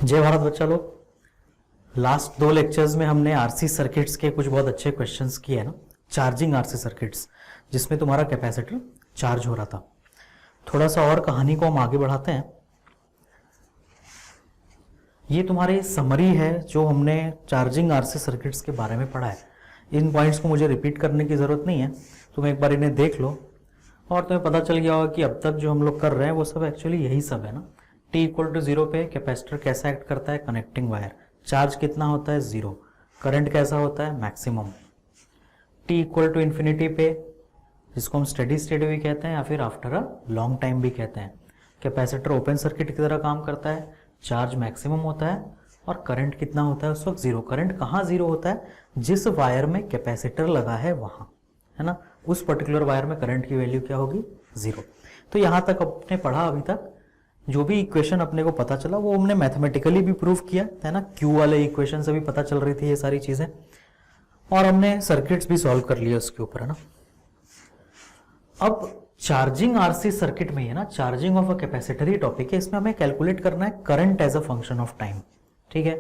जय भारत बच्चा लोग। लास्ट 2 लेक्चर्स में हमने आरसी सर्किट्स के कुछ बहुत अच्छे क्वेश्चंस किए हैं ना, चार्जिंग आरसी सर्किट्स, जिसमें तुम्हारा कैपेसिटर चार्ज हो रहा था। थोड़ा सा और कहानी को हम आगे बढ़ाते हैं। ये तुम्हारी समरी है जो हमने चार्जिंग आरसी सर्किट्स के बारे में पढ़ा है। इन पॉइंट्स को मुझे रिपीट करने की ज़रूरत नहीं है, तुम एक बार इन्हें देख लो और तुम्हें पता चल गया होगा कि अब तक जो हम लोग कर रहे हैं वो सब एक्चुअली यही सब है ना। t इक्वल टू 0 पे कैपेसिटर कैसा एक्ट करता है, कनेक्टिंग वायर, चार्ज कितना होता है 0, करंट कैसा होता है maximum. t equal to infinity पे, जिसको हम स्टेडी स्टेट भी कहते हैं या फिर आफ्टर अ लॉन्ग टाइम भी कहते हैं, कैपेसिटर ओपन सर्किट की तरह काम करता है, चार्ज मैक्सिमम होता है और करंट कितना होता है उस वक्त 0। करंट कहाँ 0 होता है, जिस वायर में कैपेसिटर लगा है वहाँ, है ना, उस पर्टिकुलर वायर में करंट की वैल्यू क्या होगी 0। तो यहाँ तक आपने पढ़ा। अभी तक जो भी इक्वेशन अपने को पता चला वो हमने मैथमेटिकली भी प्रूव किया है ना, क्यू वाले इक्वेशन से भी पता चल रही थी ये सारी चीजें, और हमने सर्किट्स भी सॉल्व कर लिए उसके ऊपर, है ना। अब चार्जिंग आरसी सर्किट में है ना, चार्जिंग ऑफ अ कैपेसिटर ही टॉपिक है। इसमें हमें कैलकुलेट करना है current as a function of time, ठीक है।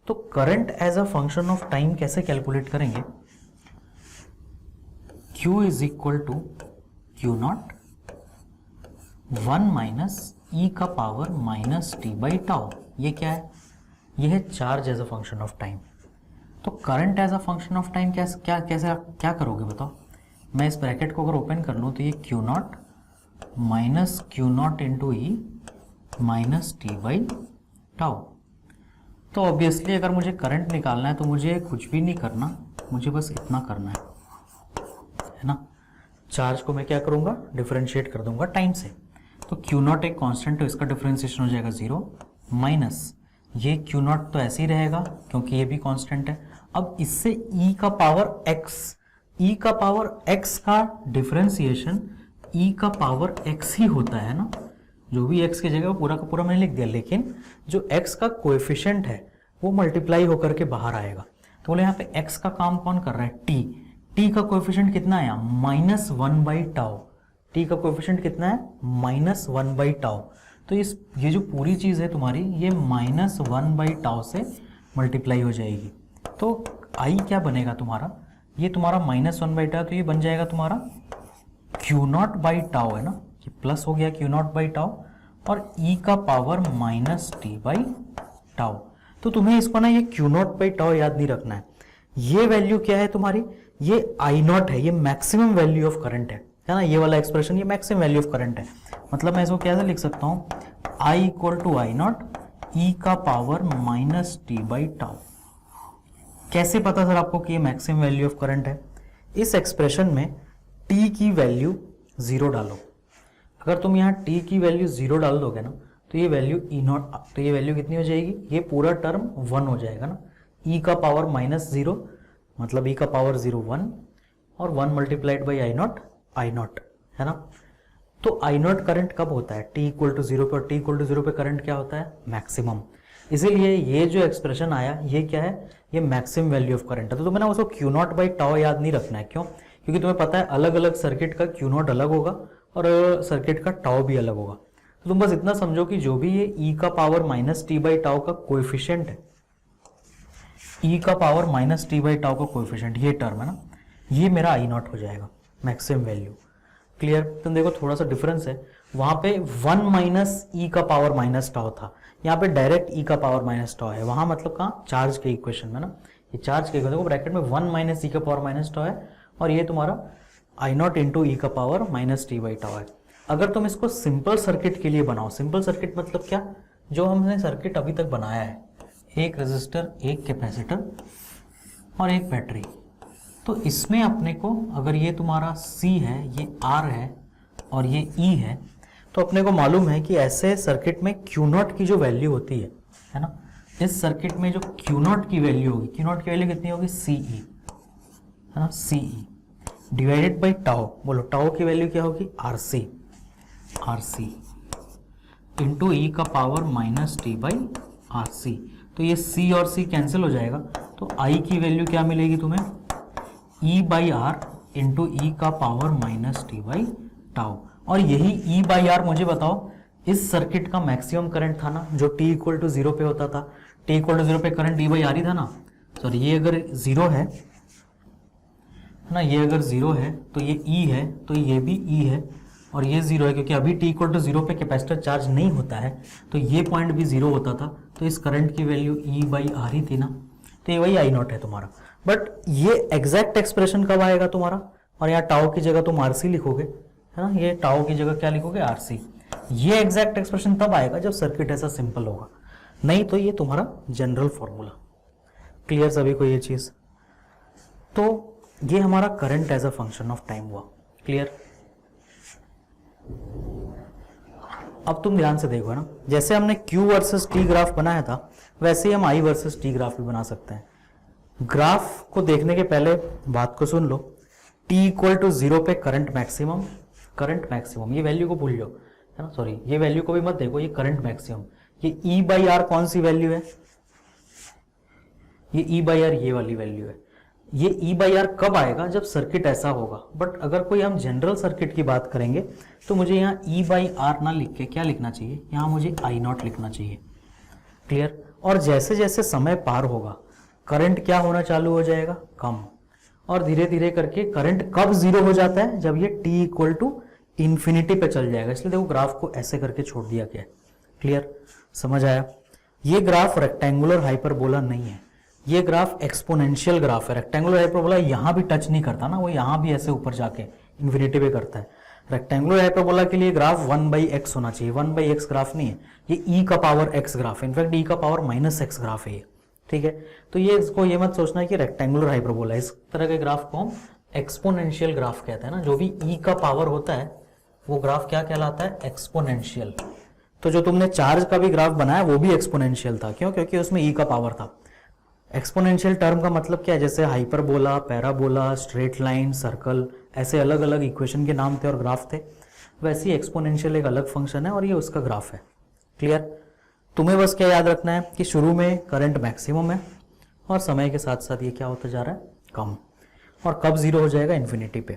तो current as a function of time कैसे कैलकुलेट करेंगे, Q is equal to Q naught 1 minus ई का power minus T by tau. ये क्या है, ये है charge as a function of time. तो current as a function of time क्या करोगे बताओ। मैं इस ब्रैकेट को अगर ओपन कर लूँ तो ये Q not minus Q not into E minus T by tau. तो ऑब्वियसली अगर मुझे करंट निकालना है तो मुझे कुछ भी नहीं करना, मुझे बस इतना करना है ना। चार्ज को मैं क्या करूँगा, डिफरेंशिएट कर दूंगा टाइम से। तो क्यू नॉट एक कांस्टेंट, तो इसका डिफरेंशिएशन हो जाएगा 0 माइनस ये क्यू नॉट तो ऐसे ही रहेगा क्योंकि ये भी कांस्टेंट है। अब इससे e का पावर x, e का पावर x का डिफरेंशिएशन e का पावर x ही होता है ना। जो भी x की जगह वो पूरा का पूरा मैंने लिख दिया, लेकिन जो x का कोएफिशिएंट है वो मल्टीप्लाई होकर के बाहर आएगा। तो बोले यहाँ पे x का काम कौन कर रहा है, t का कोएफिशिएंट कितना है -1 बाई टाउ। टी का कोएफिशिएंट कितना है -1 बाई टाउ। तो ये जो पूरी चीज है तुम्हारी ये -1 बाई टाउ से मल्टीप्लाई हो जाएगी। तो आई क्या बनेगा तुम्हारा, ये तुम्हारा -1 बाई टाउ, तो ये बन जाएगा तुम्हारा क्यू नॉट बाई टाउ, है ना। ये प्लस हो गया क्यू नॉट बाई टाउ और ई का power minus T by tau. तो तुम्हें इसको ना ये क्यू नॉट बाई टाउ याद नहीं रखना है। ये वैल्यू क्या है तुम्हारी, ये आई नॉट है, ये मैक्सिमम वैल्यू ऑफ करंट है ना। ये वाला एक्सप्रेशन ये मैक्सिमम वैल्यू ऑफ करंट है। मतलब मैं इसको कैसे लिख सकता हूँ, I equal to I naught ई का power minus T by tau. कैसे पता सर आपको कि ये मैक्सिमम वैल्यू ऑफ करंट है, इस एक्सप्रेशन में t की वैल्यू 0 डालो। अगर तुम यहाँ t की वैल्यू 0 डाल दोगे ना तो ये वैल्यू ई नॉट, तो ये वैल्यू कितनी हो जाएगी, ये पूरा टर्म 1 हो जाएगा ना। e का पावर -0 मतलब e का पावर 0 1 और 1 मल्टीप्लाइड बाई आई नॉट, है ना। तो आई नॉट करंट कब होता है, t इक्वल टू 0 पे, और t इक्वल टू 0 पे करंट क्या होता है मैक्सिमम। इसीलिए ये जो एक्सप्रेशन आया ये क्या है, ये मैक्सिमम वैल्यू ऑफ करंट है। तो तुम्हें ना उसको क्यू नॉट बाई टाउ याद नहीं रखना है। क्यों, क्योंकि तुम्हें पता है अलग अलग सर्किट का क्यू नॉट अलग होगा और सर्किट का टाउ भी अलग होगा। तो तुम बस इतना समझो कि जो भी ये e का power minus T by tau का कोएफिशिएंट है, e का power minus T by tau का कोएफिशिएंट, ये टर्म है ना, ये मेरा आई नॉट हो जाएगा मैक्सिमम वैल्यू। क्लियर। तुम देखो थोड़ा सा डिफरेंस है, वहां पे 1 माइनस ई का पावर माइनस टाउ था, यहाँ पे डायरेक्ट ई का पावर माइनस टाउ है। वहां मतलब कहाँ, चार्ज के इक्वेशन में ना, ये चार्ज के देखो ब्रैकेट में 1 माइनस ई का पावर माइनस टाउ है और ये तुम्हारा आई नॉट इंटू ई का power minus T by tau है। अगर तुम इसको सिंपल सर्किट के लिए बनाओ, सिंपल सर्किट मतलब क्या, जो हमने सर्किट अभी तक बनाया है, एक रेजिस्टर, एक कैपेसिटर और एक बैटरी। तो इसमें अपने को अगर ये तुम्हारा C है, ये R है और ये E है, तो अपने को मालूम है कि ऐसे सर्किट में Q नॉट की जो वैल्यू होती है ना, इस सर्किट में जो Q नॉट की वैल्यू होगी, Q नॉट की वैल्यू कितनी होगी CE, है ना, CE डिवाइडेड बाई टाउ। बोलो टाउ की वैल्यू क्या होगी RC इंटू ई का power minus T by RC। तो ये C और C कैंसिल हो जाएगा, तो I की वैल्यू क्या मिलेगी तुम्हें, E by are into E का power minus T by tau. और यही E बाई आर मुझे बताओ इस सर्किट का मैक्सिमम करंट था ना, जो t इक्वल टू 0 पे होता था, t इक्वल टू 0 पे करंट d बाई आर ही था ना। सॉरी, ये अगर 0 है ना, ये अगर 0 है तो ये E है, तो ये भी E है, और ये 0 है क्योंकि अभी t इक्वल टू 0 पे कैपेसिटर चार्ज नहीं होता है, तो ये पॉइंट भी 0 होता था, तो इस करंट की वैल्यू E बाई आर ही थी ना, तो ये वही आई नॉट है तुम्हारा। बट ये एग्जैक्ट एक्सप्रेशन कब आएगा तुम्हारा, और यहाँ टाउ की जगह तुम आरसी लिखोगे, है ना, ये टाउ की जगह क्या लिखोगे, आरसी। ये एग्जैक्ट एक्सप्रेशन तब आएगा जब सर्किट ऐसा सिंपल होगा, नहीं तो ये तुम्हारा जनरल फॉर्मूला। क्लियर सभी को ये चीज? तो ये हमारा current as a function of time हुआ। क्लियर? अब तुम ध्यान से देखो ना, जैसे हमने Q वर्सेस T ग्राफ बनाया था, वैसे ही हम I वर्सेस T ग्राफ भी बना सकते हैं। ग्राफ को देखने के पहले बात को सुन लो, T इक्वल टू 0 पे करंट मैक्सिमम, ये वैल्यू को भूल जाओ, है ना, सॉरी ये वैल्यू को भी मत देखो, ये करंट मैक्सिमम। ये E बाई आर कौन सी वैल्यू है, ये E बाई आर ये वाली वैल्यू है। ये E बाई आर कब आएगा, जब सर्किट ऐसा होगा। बट अगर कोई हम जनरल सर्किट की बात करेंगे तो मुझे यहाँ E बाई आर ना लिख के क्या लिखना चाहिए, यहाँ मुझे आई नॉट लिखना चाहिए। क्लियर? और जैसे जैसे समय पार होगा करंट क्या होना चालू हो जाएगा, कम, और धीरे धीरे करके करंट कब 0 हो जाता है, जब ये T इक्वल टू इन्फिनिटी पे चल जाएगा। इसलिए देखो ग्राफ को ऐसे करके छोड़ दिया गया है। क्लियर? समझ आया? ये ग्राफ रेक्टेंगुलर हाइपरबोला नहीं है, ये ग्राफ एक्सपोनेंशियल ग्राफ है। रेक्टेंगुलर हाइपरबोला यहाँ भी टच नहीं करता ना, वो यहाँ भी ऐसे ऊपर जाके इन्फिनिटी पे करता है। रेक्टेंगुलर हाइपरबोला के लिए ग्राफ 1/x होना चाहिए, 1/x ग्राफ नहीं है, ये e का पावर x ग्राफ है, इनफैक्ट e का पावर -x ग्राफ है ये। ठीक है, तो ये इसको ये मत सोचना कि रेक्टेंगुलर हाइपरबोला, इस तरह के ग्राफ को हम एक्सपोनेंशियल ग्राफ कहते हैं ना। जो भी e का पावर होता है वो ग्राफ क्या कहलाता है, एक्सपोनेंशियल। तो जो तुमने चार्ज का भी ग्राफ बनाया वो भी एक्सपोनेंशियल था, क्यों? क्योंकि उसमें e का पावर था। एक्सपोनेंशियल टर्म का मतलब क्या है, जैसे hyperbola, parabola, straight line, circle, ऐसे अलग अलग इक्वेशन के नाम थे और ग्राफ थे, वैसे ही एक्सपोनेंशियल एक अलग फंक्शन है और ये उसका ग्राफ है। क्लियर? तुम्हें बस क्या याद रखना है कि शुरू में करंट मैक्सिमम है और समय के साथ साथ ये क्या होता जा रहा है, कम, और कब 0 हो जाएगा, इन्फिनिटी पे।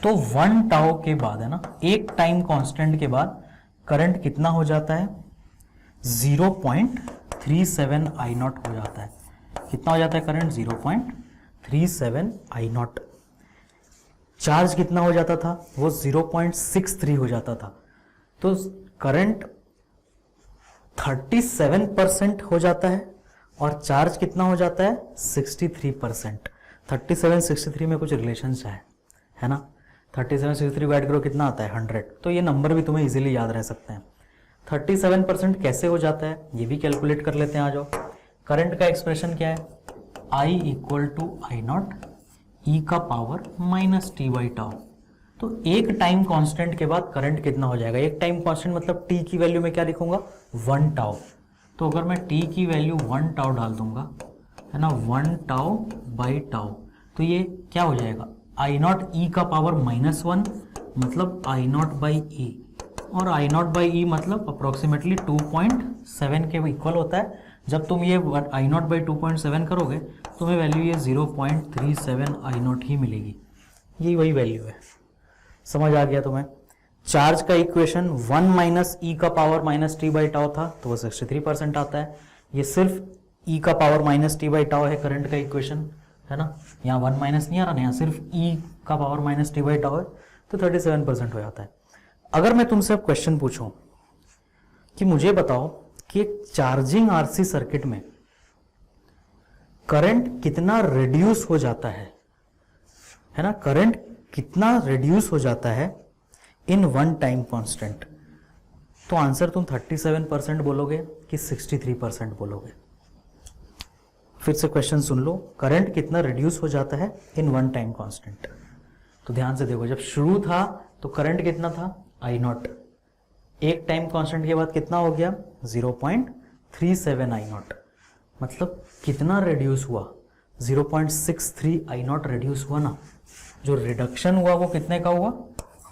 तो 1 टाउ के बाद, है ना, एक टाइम कांस्टेंट के बाद करंट कितना हो जाता है, 0.37 आई नॉट हो जाता है। कितना हो जाता है करंट, 0.37 आई नॉट। चार्ज कितना हो जाता था, वो 0.63 हो जाता था। तो करंट 37% हो जाता है और चार्ज कितना हो जाता है, 63%। 37-63 में कुछ रिलेशन है ना, 37-63 को ऐड करो कितना आता है, 100। तो ये नंबर भी तुम्हें इजीली याद रह सकते हैं। 37% कैसे हो जाता है ये भी कैलकुलेट कर लेते हैं, आ जाओ। करंट का एक्सप्रेशन क्या है, I equal to I naught ई का पावर -t बाई टाउ। तो एक टाइम कांस्टेंट के बाद करंट कितना हो जाएगा, एक टाइम कांस्टेंट मतलब t की वैल्यू में क्या लिखूंगा, 1 टाउ। तो अगर मैं t की वैल्यू 1 टाउ डाल दूंगा, है ना, 1 टाउ बाई टाउ, तो ये क्या हो जाएगा, आई नॉट ई का पावर -1 मतलब आई नॉट बाई ई, और आई नॉट बाई ई मतलब अप्रोक्सीमेटली 2.7 के इक्वल होता है। जब तुम ये आई नॉट बाई 2.7 करोगे तुम्हें वैल्यू ये 0.37 आई नॉट ही मिलेगी। ये वही वैल्यू है, समझ आ गया तुम्हें? चार्ज का इक्वेशन 1 माइनस ई का पावर -t बाई टाउ था, तो वो 63% आता है। ये सिर्फ ई का पावर -t बाई टाउ है करंट का इक्वेशन, है ना, यहाँ 1 माइनस नहीं आ रहा ना, यहाँ सिर्फ ई का पावर -t बाई टाउ है, तो 37% हो जाता है। अगर मैं तुमसे अब क्वेश्चन पूछूं कि मुझे बताओ कि एक चार्जिंग आरसी सर्किट में करंट कितना रिड्यूस हो जाता है ना, करंट कितना रिड्यूस हो जाता है इन 1 टाइम कांस्टेंट, तो आंसर तुम 37% बोलोगे कि 63% बोलोगे। फिर से क्वेश्चन सुन लो, करंट कितना रिड्यूस हो जाता है इन 1 टाइम कांस्टेंट। तो ध्यान से देखो, जब शुरू था तो करंट कितना था, आई नॉट, एक टाइम कांस्टेंट के बाद कितना हो गया, 0.37 आई नॉट, मतलब कितना रिड्यूस हुआ, 0.63 आई नॉट रिड्यूस हुआ ना। जो रिडक्शन हुआ वो कितने का हुआ,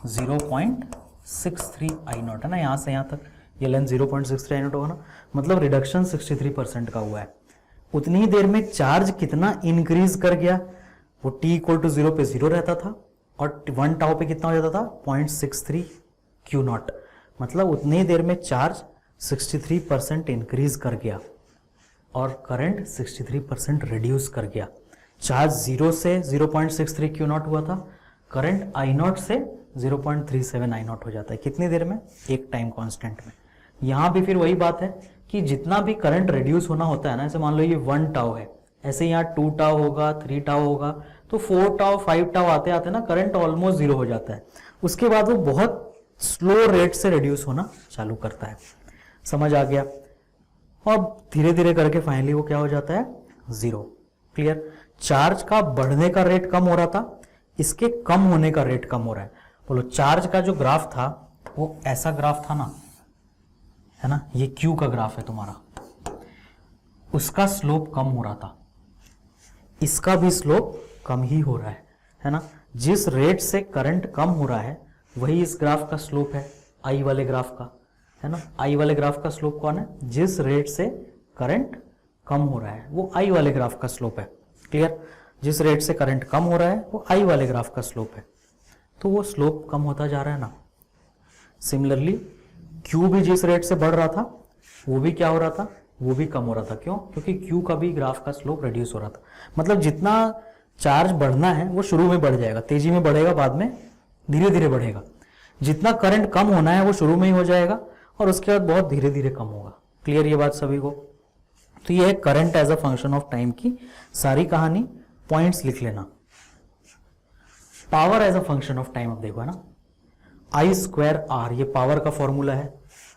0.63 आई नॉट, है ना, यहाँ से यहाँ तक ये लेंथ 0.63 आई नॉट होगा ना, मतलब रिडक्शन 63% का हुआ है। उतनी ही देर में चार्ज कितना इंक्रीज कर गया, वो t इक्वल टू 0 पे 0 रहता था और 1 टाउ पे कितना हो जाता था, 0.63 क्यू नॉट, मतलब उतनी ही देर में चार्ज 63% इंक्रीज कर गया और करंट 63% रिड्यूस कर गया। चार्ज 0 से 0.63 क्यू नॉट हुआ था, करंट आई नॉट से 0.37 आई नॉट हो जाता है। कितनी देर में? एक टाइम कांस्टेंट में। यहाँ भी फिर वही बात है कि जितना भी करंट रिड्यूस होना होता है ना, जैसे मान लो ये 1 टाउ है, ऐसे यहाँ 2 टाउ होगा, 3 टाउ होगा, तो 4 टाउ 5 टाउ आते आते ना करंट ऑलमोस्ट 0 हो जाता है। उसके बाद वो बहुत स्लो रेट से रिड्यूस होना चालू करता है। समझ आ गया? और धीरे धीरे करके फाइनली वो क्या हो जाता है? 0। क्लियर? चार्ज का बढ़ने का रेट कम हो रहा था, इसके कम होने का रेट कम हो रहा है। बोलो, चार्ज का जो ग्राफ था वो ऐसा ग्राफ था ना, है ना, ये क्यू का ग्राफ है तुम्हारा, उसका स्लोप कम हो रहा था, इसका भी स्लोप कम ही हो रहा है ना। जिस रेट से करंट कम हो रहा है वही इस ग्राफ का स्लोप है, आई वाले ग्राफ का, है ना। आई वाले ग्राफ का स्लोप कौन है? जिस रेट से करंट कम हो रहा है वो आई वाले ग्राफ का स्लोप है। क्लियर? जिस रेट से करंट कम हो रहा है वो आई वाले ग्राफ का स्लोप है, तो वो स्लोप कम होता जा रहा है ना। सिमिलरली क्यू भी जिस रेट से बढ़ रहा था वो भी क्या हो रहा था? वो भी कम हो रहा था। क्यों? क्योंकि क्यू का भी ग्राफ का स्लोप रिड्यूस हो रहा था। मतलब जितना चार्ज बढ़ना है वो शुरू में बढ़ जाएगा, तेजी में बढ़ेगा, बाद में धीरे धीरे बढ़ेगा। जितना करंट कम होना है वो शुरू में ही हो जाएगा और उसके बाद बहुत धीरे धीरे कम होगा। क्लियर ये बात सभी को? तो ये है current as a function of time की सारी कहानी। पॉइंट्स लिख लेना। Power as a function of time, अब देखो, है ना, आई स्क्वायर आर, ये पावर का फॉर्मूला है।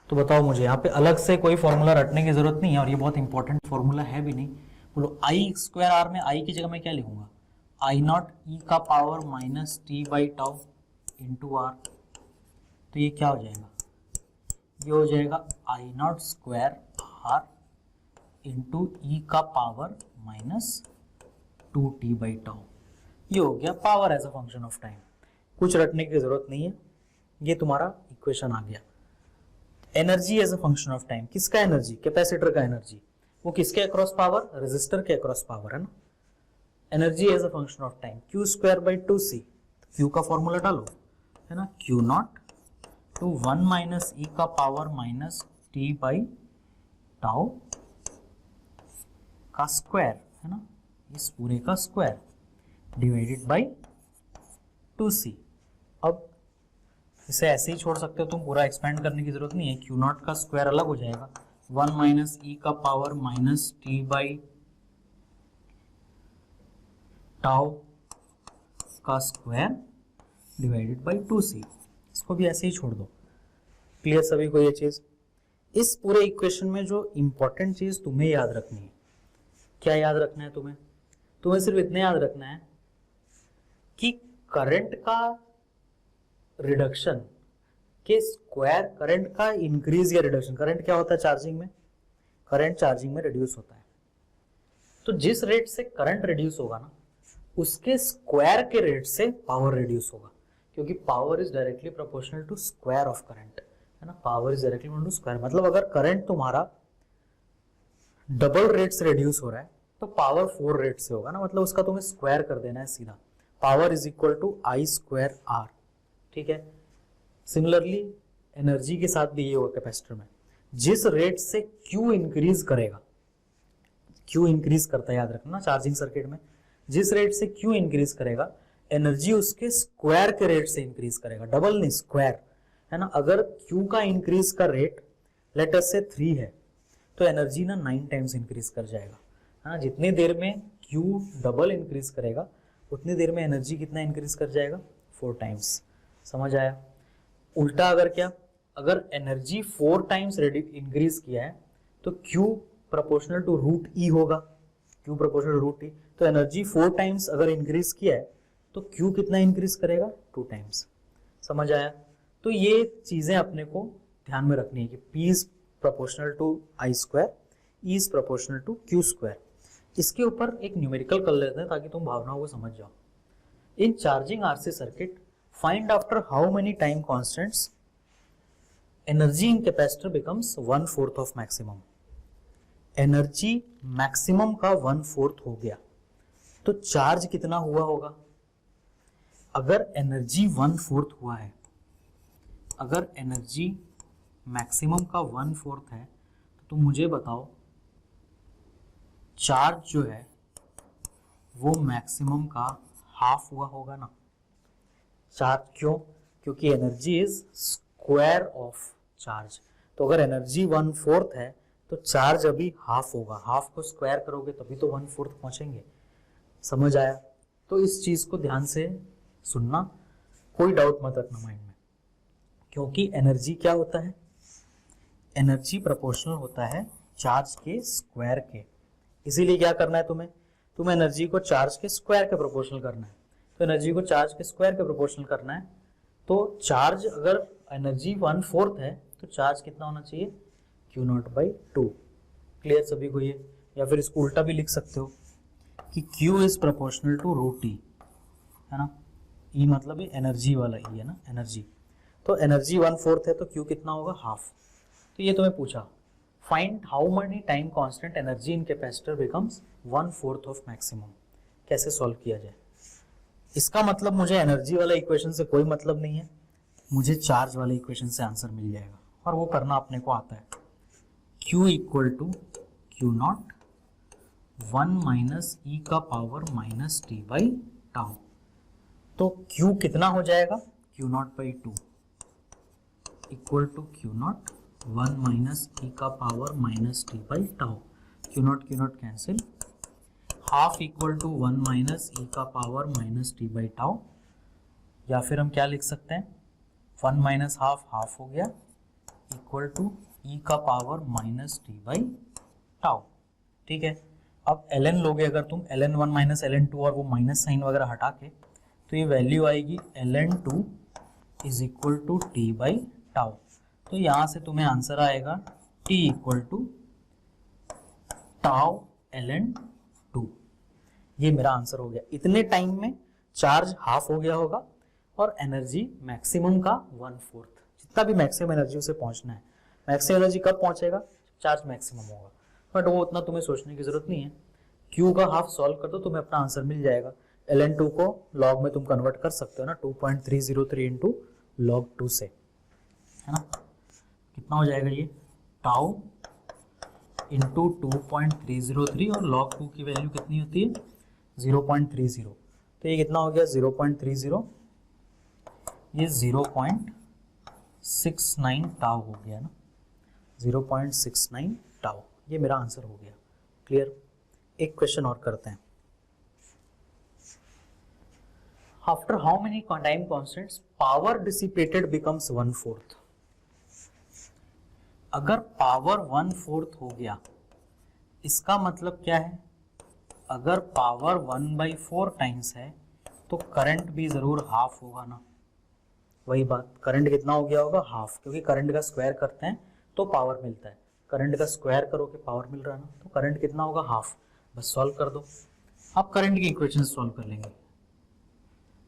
तो बताओ मुझे, यहाँ पे अलग से कोई फॉर्मूला रटने की जरूरत नहीं है और ये बहुत इंपॉर्टेंट फॉर्मूला है भी नहीं। बोलो, आई स्क्वायर आर में आई की जगह मैं क्या लिखूंगा? आई नॉट ई का power minus T by tau into R. तो ये क्या हो जाएगा? ये हो जाएगा I naught square R into E का power minus 2t by tau. ये हो गया power as a function of time. कुछ रटने की जरूरत नहीं है, ये तुम्हारा इक्वेशन आ गया। Energy as a function of time, किसका एनर्जी? कैपेसिटर का एनर्जी। वो किसके अक्रॉस पावर? रेजिस्टर के अक्रॉस पावर, है ना। Energy as a function of time, Q square by 2c। Q का फॉर्मूला डालो, है ना, क्यू नॉट टू 1 माइनस ई का power minus T by tau का स्क्वायर, है ना, इस पूरे का स्क्वायर डिवाइडेड बाई 2c। अब इसे ऐसे ही छोड़ सकते हो तुम, पूरा एक्सपेंड करने की जरूरत नहीं है। क्यू नॉट का स्क्वायर अलग हो जाएगा, 1 माइनस ई का power minus T by tau का स्क्वायर डिवाइडेड बाई 2c। इसको भी ऐसे ही छोड़ दो। क्लियर सभी को ये चीज? इस पूरे इक्वेशन में जो इंपॉर्टेंट चीज तुम्हें याद रखनी है, क्या याद रखना है तुम्हें? तुम्हें सिर्फ इतना याद रखना है कि करंट का रिडक्शन के स्क्वायर, करंट का इंक्रीज या रिडक्शन। करंट क्या होता है चार्जिंग में? करंट चार्जिंग में रिड्यूस होता है। तो जिस रेट से करंट रिड्यूस होगा ना, उसके स्क्वायर के रेट से पावर रिड्यूस होगा, क्योंकि power is directly proportional to square of current, है ना। Power is directly equal to square. मतलब अगर करंट तुम्हारा डबल रेट से रिड्यूस हो रहा है तो पावर 4 रेट से होगा ना, मतलब उसका तुम्हें स्क्वायर कर देना है सीधा। Power is equal to I square R, ठीक है। सिमिलरली एनर्जी के साथ भी ये होगा कैपेसिटर में। जिस रेट से क्यू इंक्रीज करेगा, क्यू इंक्रीज करता है, याद रखना चार्जिंग सर्किट में, जिस रेट से क्यू इंक्रीज करेगा एनर्जी उसके स्क्वायर के रेट से इंक्रीज करेगा, डबल नहीं स्क्वायर, है ना। अगर क्यू का इंक्रीज का रेट लेट अस से 3 है तो एनर्जी ना 9 टाइम्स इंक्रीज कर जाएगा, है ना। जितनी देर में क्यू डबल इंक्रीज करेगा उतनी देर में एनर्जी कितना इंक्रीज कर जाएगा? 4 टाइम्स। समझ आया? उल्टा अगर क्या, अगर एनर्जी 4 टाइम्स इंक्रीज किया है तो क्यू प्रोपोर्शनल टू रूट ई होगा, क्यू प्रोपोर्शनल रूट ई। तो एनर्जी 4 टाइम्स अगर इंक्रीज किया है तो क्यू कितना इंक्रीज करेगा? 2 टाइम्स। समझ आया? तो ये चीजें अपने को ध्यान में रखनी है कि P is proportional to I square, E is proportional to Q square. इसके ऊपर एक न्यूमेरिकल कर लेते हैं ताकि तुम भावनाओं को समझ जाओ। In charging RC circuit, find after how many time constants energy in capacitor becomes 1/4 of maximum। Energy maximum का 1/4 हो गया तो चार्ज कितना हुआ होगा? अगर एनर्जी 1/4 हुआ है, अगर एनर्जी मैक्सिमम का 1/4 है तो तुम मुझे बताओ चार्ज जो है वो मैक्सिमम का हाफ हुआ होगा ना। चार्ज क्यों? क्योंकि energy is square of charge. तो अगर एनर्जी 1/4 है तो चार्ज अभी हाफ होगा, हाफ को स्क्वायर करोगे तभी तो 1/4 पहुंचेंगे। समझ आया? तो इस चीज को ध्यान से सुनना, कोई डाउट मत रखना माइंड में, क्योंकि एनर्जी क्या होता है? एनर्जी प्रोपोर्शनल होता है चार्ज के स्क्वायर के। इसीलिए क्या करना है तुम्हें एनर्जी को चार्ज के स्क्वायर के प्रोपोर्शनल करना है। तो एनर्जी को चार्ज के स्क्वायर के प्रोपोर्शनल करना है, तो चार्ज अगर एनर्जी 1/4 है तो चार्ज कितना होना चाहिए? Q0/2। क्लियर सभी को ये? या फिर इसको उल्टा भी लिख सकते हो कि Q is proportional to √T, है ना। E मतलब ये एनर्जी वाला E है ना, एनर्जी। तो एनर्जी 1/4 है तो Q कितना होगा? हाफ। तो ये तुम्हें पूछा find how many time constant energy in capacitor becomes 1/4 of maximum. कैसे सॉल्व किया जाए? इसका मतलब मुझे एनर्जी वाला इक्वेशन से कोई मतलब नहीं है, मुझे चार्ज वाले इक्वेशन से आंसर मिल जाएगा, और वो करना अपने को आता है। Q equal to Q0 1 minus ई का power minus T by tau. तो Q कितना हो जाएगा? Q0/2 equal to Q0 1 minus ई का power minus T by tau. Q0 cancel, half equal to 1 minus ई का power minus T by tau. या फिर हम क्या लिख सकते हैं? 1 माइनस हाफ हो गया, इक्वल टू ई का power minus T by tau. ठीक है, अब ln लोगे अगर तुम, ln1 माइनस ln2 और वो माइनस साइन वगैरह हटा के, तो ये वैल्यू आएगी ln2 is equal to T by tau. तो यहाँ से तुम्हें आंसर आएगा t equal to tau ln2। ये मेरा आंसर हो गया। इतने टाइम में चार्ज हाफ हो गया होगा और एनर्जी मैक्सिमम का 1/4, जितना भी मैक्सिमम एनर्जी उसे पहुंचना है। मैक्सिमम एनर्जी कब पहुंचेगा? चार्ज मैक्सिमम होगा, बट वो उतना तुम्हें सोचने की जरूरत नहीं है। Q का हाफ सॉल्व कर दो, तुम्हें अपना आंसर मिल जाएगा। ln2 को लॉग में तुम कन्वर्ट कर सकते हो ना, 2.303 इंटू log 2 से, है ना। कितना हो जाएगा ये? टाउ इंटू 2.303, और log 2 की वैल्यू कितनी होती है? 0.30। तो ये कितना हो गया? 0.30, ये 0.69 टाउ हो गया ना, 0.69 टाउ। ये मेरा आंसर हो गया। क्लियर? एक क्वेश्चन और करते हैं। After how many time constants power dissipated becomes 1/4। अगर पावर 1/4 हो गया, इसका मतलब क्या है? अगर पावर 1/4 टाइम्स है तो करंट भी जरूर हाफ होगा ना। वही बात, करंट कितना हो गया होगा? हाफ, क्योंकि करंट का स्क्वायर करते हैं तो पावर मिलता है। करंट का स्क्वायर करोगे पावर मिल रहा है ना, तो करंट कितना होगा? हाफ। बस सॉल्व कर दो। अब करंट की इक्वेशन सॉल्व कर लेंगे।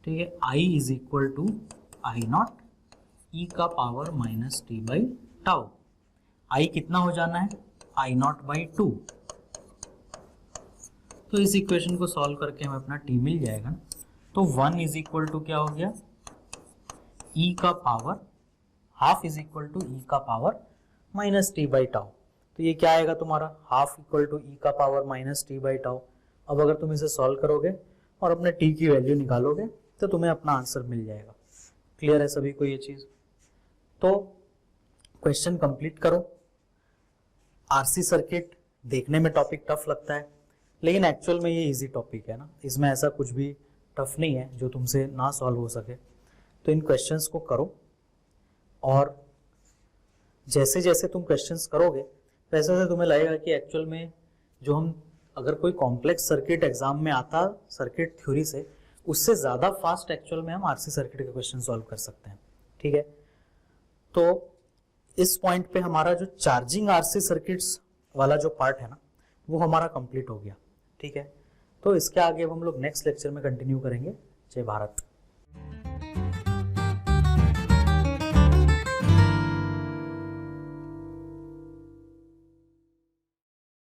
ठीक है, I is equal to I0 E का power minus T by tau. I कितना हो जाना है? I0/2। तो इस इक्वेशन को सॉल्व करके हमें अपना t मिल जाएगा ना। तो 1 इज इक्वल टू क्या हो गया? E का power half is equal to E का power minus T by tau. तो ये क्या आएगा तुम्हारा? हाफ इक्वल टू E का power minus T by tau. अब अगर तुम इसे सॉल्व करोगे और अपने t की वैल्यू निकालोगे तो तुम्हें अपना आंसर मिल जाएगा। क्लियर है सभी को ये चीज? तो क्वेश्चन कंप्लीट करो। आरसी सर्किट देखने में टॉपिक टफ लगता है, लेकिन एक्चुअल में ये इजी टॉपिक है ना, इसमें ऐसा कुछ भी टफ नहीं है जो तुमसे ना सॉल्व हो सके। तो इन क्वेश्चंस को करो, और जैसे जैसे तुम क्वेश्चंस करोगे वैसे वैसे तुम्हें लगेगा कि एक्चुअल में जो हम, अगर कोई कॉम्प्लेक्स सर्किट एग्जाम में आता सर्किट थ्योरी से, उससे ज़्यादा फास्ट एक्चुअल में हम आरसी सर्किट के क्वेश्चन सॉल्व कर सकते हैं। ठीक है, तो इस पॉइंट पे हमारा जो चार्जिंग आरसी सर्किट्स वाला जो पार्ट है ना, वो हमारा कंप्लीट हो गया। ठीक है, तो इसके आगे अब हम लोग नेक्स्ट लेक्चर में कंटिन्यू करेंगे। जय भारत।